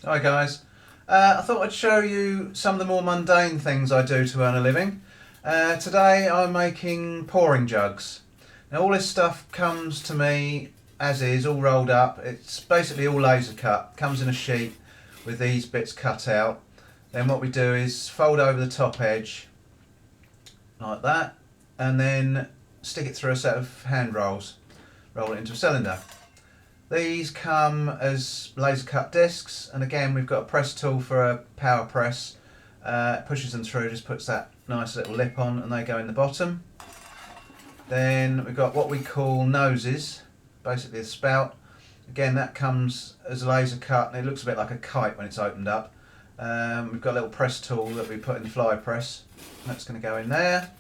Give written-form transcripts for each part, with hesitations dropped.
Hi guys, I thought I'd show you some of the more mundane things I do to earn a living. Today I'm making pouring jugs. Now all this stuff comes to me as is, all rolled up. It's basically all laser cut, comes in a sheet with these bits cut out. Then what we do is fold over the top edge like that and then stick it through a set of hand rolls, roll it into a cylinder. These come as laser cut discs, and again we've got a press tool for a power press. Pushes them through, just puts that nice little lip on, and they go in the bottom. Then we've got what we call noses, basically a spout. Again, that comes as a laser cut, and it looks a bit like a kite when it's opened up. We've got a little press tool that we put in the fly press. That's going to go in there.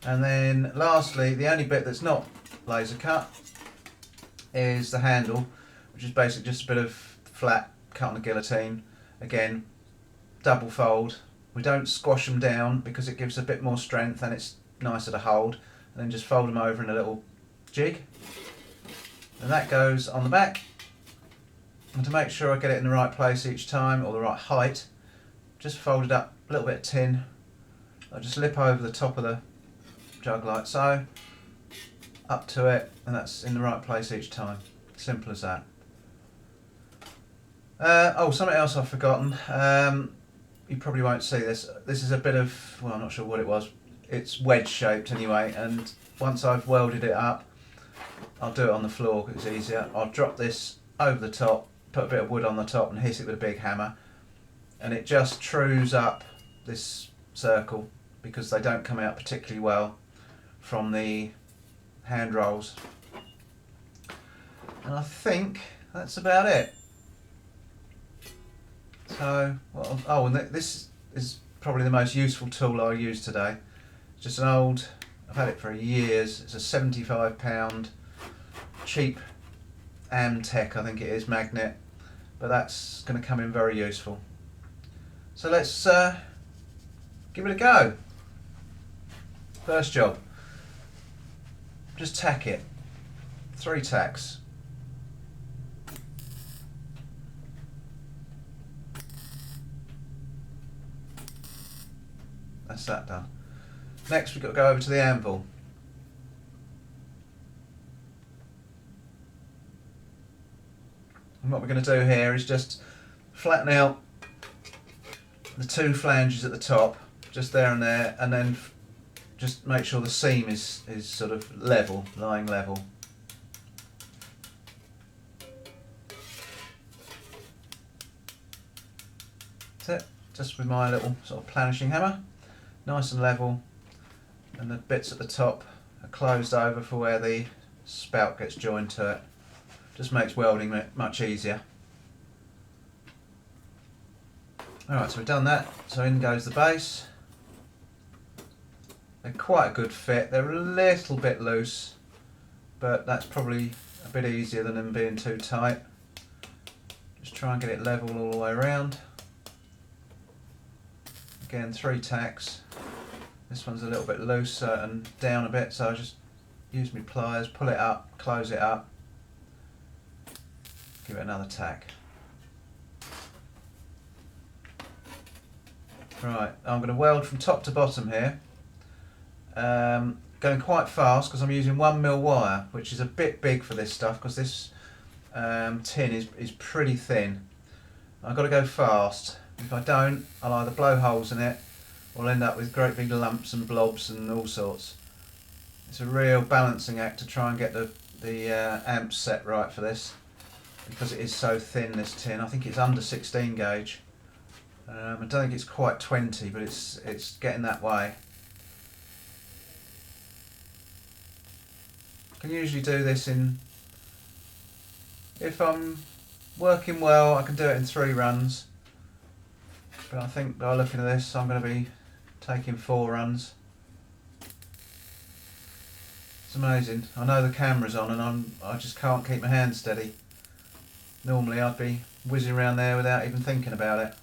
And then lastly, the only bit that's not laser cut is the handle, which is basically just a bit of flat cut on a guillotine. Again, double fold. We don't squash them down because it gives a bit more strength and it's nicer to hold. And then just fold them over in a little jig. And that goes on the back. And to make sure I get it in the right place each time, or the right height, just fold it up a little bit of tin. I'll just lip over the top of the jug like so, up to it, and that's in the right place each time. Simple as that. Oh, something else I've forgotten. You probably won't see this. This is a bit of, well, I'm not sure what it was. It's wedge shaped anyway, and once I've welded it up, I'll do it on the floor because it's easier. I'll drop this over the top, put a bit of wood on the top and hit it with a big hammer, and it just trues up this circle because they don't come out particularly well from the hand rolls. And I think that's about it. So, well, oh, and this is probably the most useful tool I'll use today. It's just an old, I've had it for years, it's a £75 cheap Amtech, I think it is, magnet, but that's going to come in very useful. So let's give it a go. First job, just tack it, 3 tacks. That's that done. Next we've got to go over to the anvil. And what we're going to do here is just flatten out the 2 flanges at the top, just there and there, and then just make sure the seam is sort of level, lying level. That's it, just with my little sort of planishing hammer, nice and level, and the bits at the top are closed over for where the spout gets joined to it. Just makes welding much easier. Alright, so we've done that, so in goes the base. They're quite a good fit, they're a little bit loose, but that's probably a bit easier than them being too tight. Just try and get it level all the way around. Again, 3 tacks. This one's a little bit looser and down a bit, so I just use my pliers, pull it up, close it up, give it another tack. Right, I'm going to weld from top to bottom here. Going quite fast because I'm using 1mm wire, which is a bit big for this stuff because this tin is pretty thin. I've got to go fast. If I don't, I'll either blow holes in it or I'll end up with great big lumps and blobs and all sorts. It's a real balancing act to try and get the amps set right for this because it is so thin, this tin. I think it's under 16 gauge. I don't think it's quite 20, but it's getting that way. I can usually do this if I'm working well, I can do it in 3 runs. But I think by looking at this, I'm going to be taking 4 runs. It's amazing. I know the camera's on and I just can't keep my hand steady. Normally I'd be whizzing around there without even thinking about it.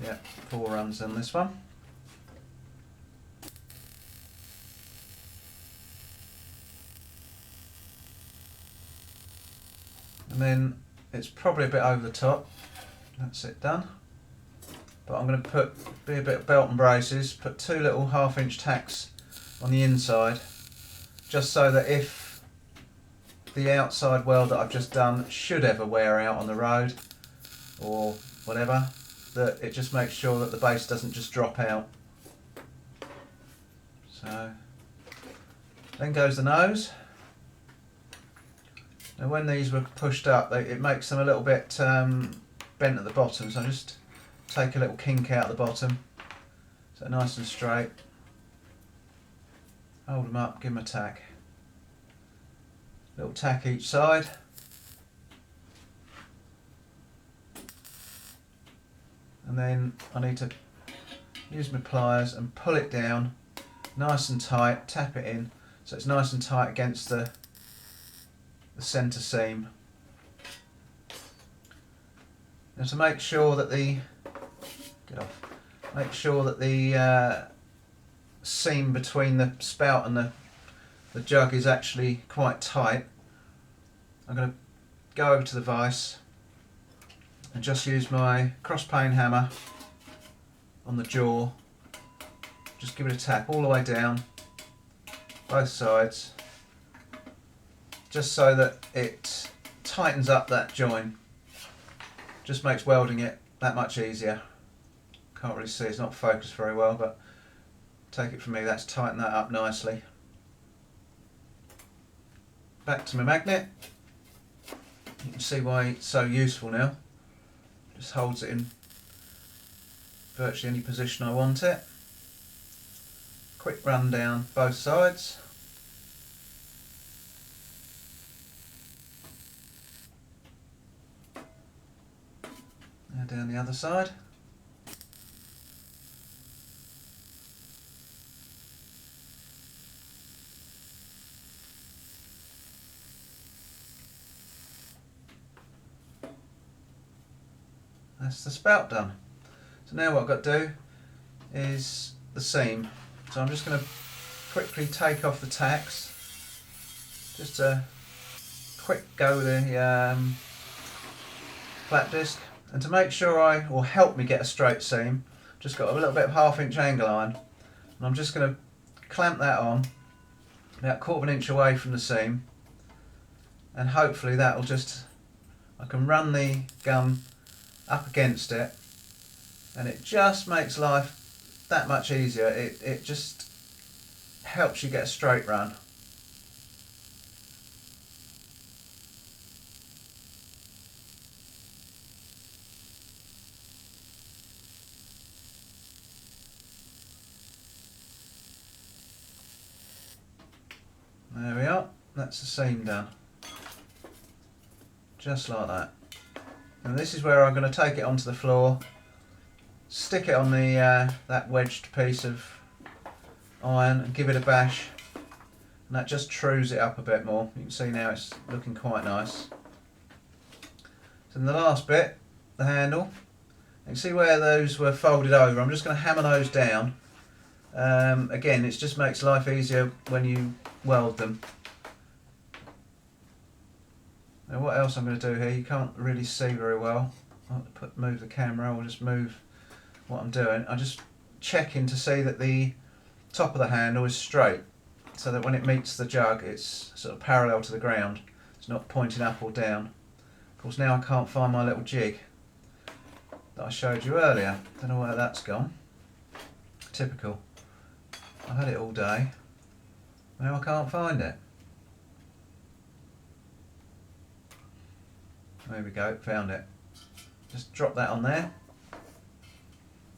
Yeah, 4 runs on this one. and then it's probably a bit over the top. That's it done. But I'm going to be a bit of belt and braces, put 2 little 1/2 inch tacks on the inside, just so that if the outside weld that I've just done should ever wear out on the road or whatever, that it just makes sure that the base doesn't just drop out. So then goes the nose. Now when these were pushed up, it makes them a little bit bent at the bottom, so I just take a little kink out the bottom so they're nice and straight. Hold them up, give them a tack. Little tack each side. And then I need to use my pliers and pull it down nice and tight, tap it in so it's nice and tight against the centre seam. Now to make sure that the seam between the spout and the jug is actually quite tight, I'm going to go over to the vise and just use my cross pane hammer on the jaw. Just give it a tap all the way down, both sides, just so that it tightens up that joint. Just makes welding it that much easier. Can't really see, it's not focused very well, but take it from me, that's tightened that up nicely. Back to my magnet. You can see why it's so useful now. Just holds it in virtually any position I want it. Quick run down both sides. Now down the other side. That's the spout done. So now what I've got to do is the seam. So I'm just going to quickly take off the tacks. Just a quick go with the flat disc. And to make sure or help me get a straight seam, just got a little bit of 1/2 inch angle iron. And I'm just going to clamp that on about 1/4 inch away from the seam. And hopefully that'll just, I can run the gun up against it and it just makes life that much easier. It just helps you get a straight run. There we are, that's the seam done. Just like that. And this is where I'm going to take it onto the floor, stick it on the that wedged piece of iron and give it a bash, and that just trues it up a bit more. You can see now it's looking quite nice. So in the last bit, the handle, you can see where those were folded over. I'm just going to hammer those down. Again, it just makes life easier when you weld them. Now what else I'm going to do here, you can't really see very well. I'll move the camera, or just move what I'm doing. I'm just checking to see that the top of the handle is straight, so that when it meets the jug it's sort of parallel to the ground. It's not pointing up or down. Of course now I can't find my little jig that I showed you earlier. Don't know where that's gone. Typical. I've had it all day. Now I can't find it. There we go, found it. Just drop that on there.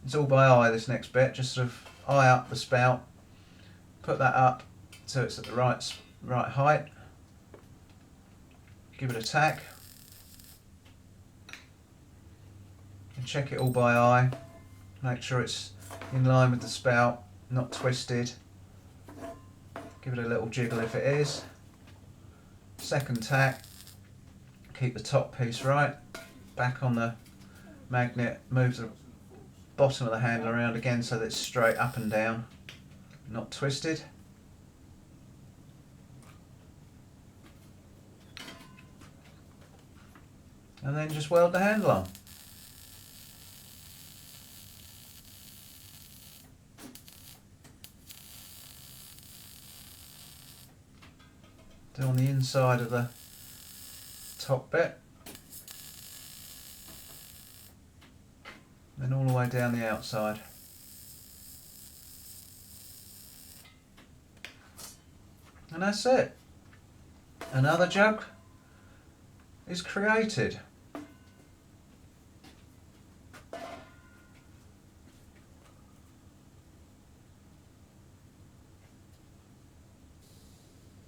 It's all by eye, this next bit. Just sort of eye up the spout. Put that up so it's at the right height. Give it a tack. And check it all by eye. Make sure it's in line with the spout, not twisted. Give it a little jiggle if it is. Second tack. Keep the top piece right. Back on the magnet. Move the bottom of the handle around again so that it's straight up and down, not twisted. and then just weld the handle on. Do on the inside of the top bit, then all the way down the outside. And that's it. Another jug is created.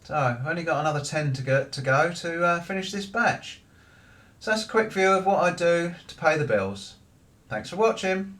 So I've only got another 10 to go to finish this batch. So that's a quick view of what I do to pay the bills. Thanks for watching.